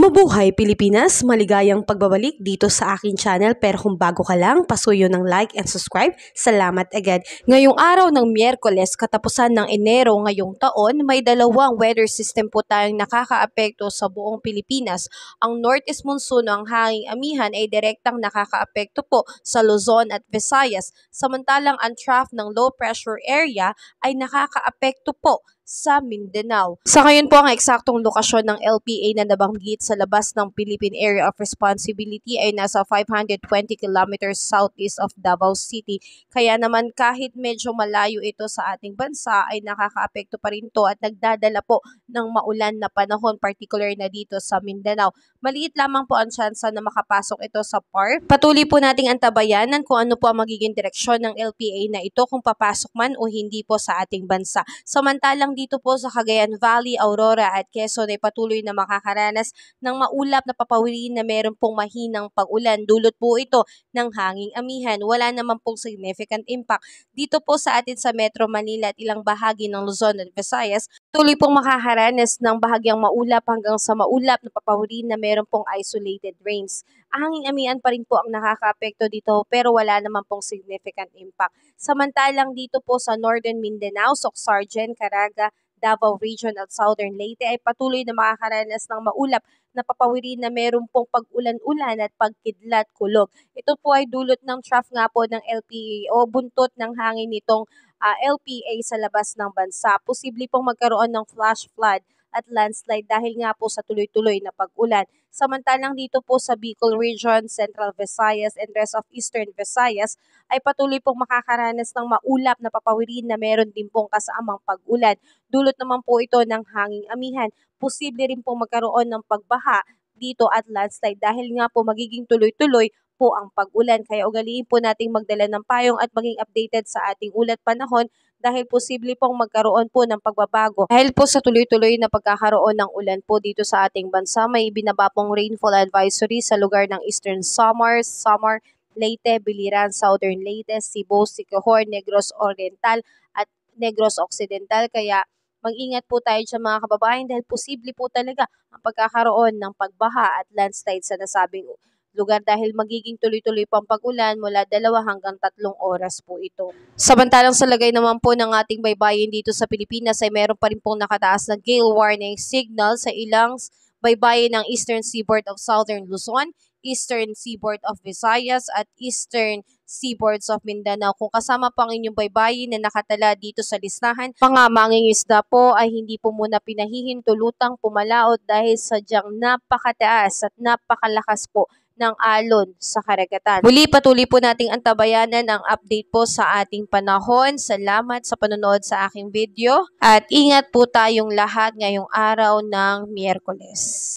Mabuhay Pilipinas! Maligayang pagbabalik dito sa aking channel, pero kung bago ka lang, pasuyo ng like and subscribe. Salamat agad! Ngayong araw ng Miyerkules, katapusan ng Enero ngayong taon, may dalawang weather system po tayong nakakaapekto sa buong Pilipinas. Ang Northeast Monsoon o ang hanging amihan ay direktang nakakaapekto po sa Luzon at Visayas, samantalang ang trough ng low pressure area ay nakakaapekto po sa Mindanao. Sa ngayon po, ang eksaktong lokasyon ng LPA na nabanggit sa labas ng Philippine Area of Responsibility ay nasa 520 kilometers southeast of Davao City. Kaya naman kahit medyo malayo ito sa ating bansa ay nakakaapekto pa rin ito at nagdadala po ng maulan na panahon, particular na dito sa Mindanao. Maliit lamang po ang tsansa na makapasok ito sa PAR. Patuloy po nating antabayanan kung ano po ang magiging direksyon ng LPA na ito, kung papasok man o hindi po sa ating bansa. Samantalang dito po sa Cagayan Valley, Aurora at Quezon ay patuloy na makakaranas ng maulap na papawirin na meron pong mahinang pag-ulan. Dulot po ito ng hanging amihan. Wala naman pong significant impact. Dito po sa atin sa Metro Manila at ilang bahagi ng Luzon at Visayas, tuloy pong makakaranas ng bahagyang maulap hanggang sa maulap na papawirin na meron pong isolated rains. Ang hanging amihan pa rin po ang nakakaapekto dito, pero wala naman pong significant impact. Samantalang dito po sa Northern Mindanao, Soc-Sargen, Caraga, Davao Region at Southern Leyte ay patuloy na makakaranas ng maulap na papawirin na meron pong pag-ulan-ulan at pagkidlat kulog. Ito po ay dulot ng trough nga po ng LPA o buntot ng hangin nitong LPA sa labas ng bansa. Posible pong magkaroon ng flash flood at landslide dahil nga po sa tuloy-tuloy na pag-ulan. Samantalang dito po sa Bicol Region, Central Visayas and rest of Eastern Visayas ay patuloy pong makakaranas ng maulap na papawirin na meron din pong kasamang pag-ulan. Dulot naman po ito ng hanging amihan. Posible rin pong magkaroon ng pagbaha dito at landslide dahil nga po magiging tuloy-tuloy po ang pag-ulan. Kaya ugaliin po nating magdala ng payong at maging updated sa ating ulat panahon dahil posible pong magkaroon po ng pagbabago. Dahil po sa tuloy-tuloy na pagkakaroon ng ulan po dito sa ating bansa, may ibinaba pong rainfall advisory sa lugar ng Eastern Samar, Leyte, Biliran, Southern Leyte, Cebu, Siquijor, Negros Oriental at Negros Occidental. Kaya mag-ingat po tayo sa mga kababayan dahil posible po talaga ang pagkakaroon ng pagbaha at landslide sa nasabing lugar dahil magiging tuloy-tuloy pang pag-ulan mula 2 hanggang 3 oras po ito. Samantalang sa lagay naman po ng ating baybayin dito sa Pilipinas ay meron pa rin pong nakataas na gale warning signal sa ilang baybayin ng Eastern Seaboard of Southern Luzon, Eastern Seaboard of Visayas at Eastern Seaboards of Mindanao. Kung kasama pa ang inyong baybayin na nakatala dito sa listahan, mga mangingisda po ay hindi po muna pinahihintulutang pumalaot dahil sadyang napakataas at napakalakas po ng alon sa karagatan. Muli, patuloy po nating antabayanan ang update po sa ating panahon. Salamat sa panonood sa aking video at ingat po tayong lahat ngayong araw ng Miyerkules.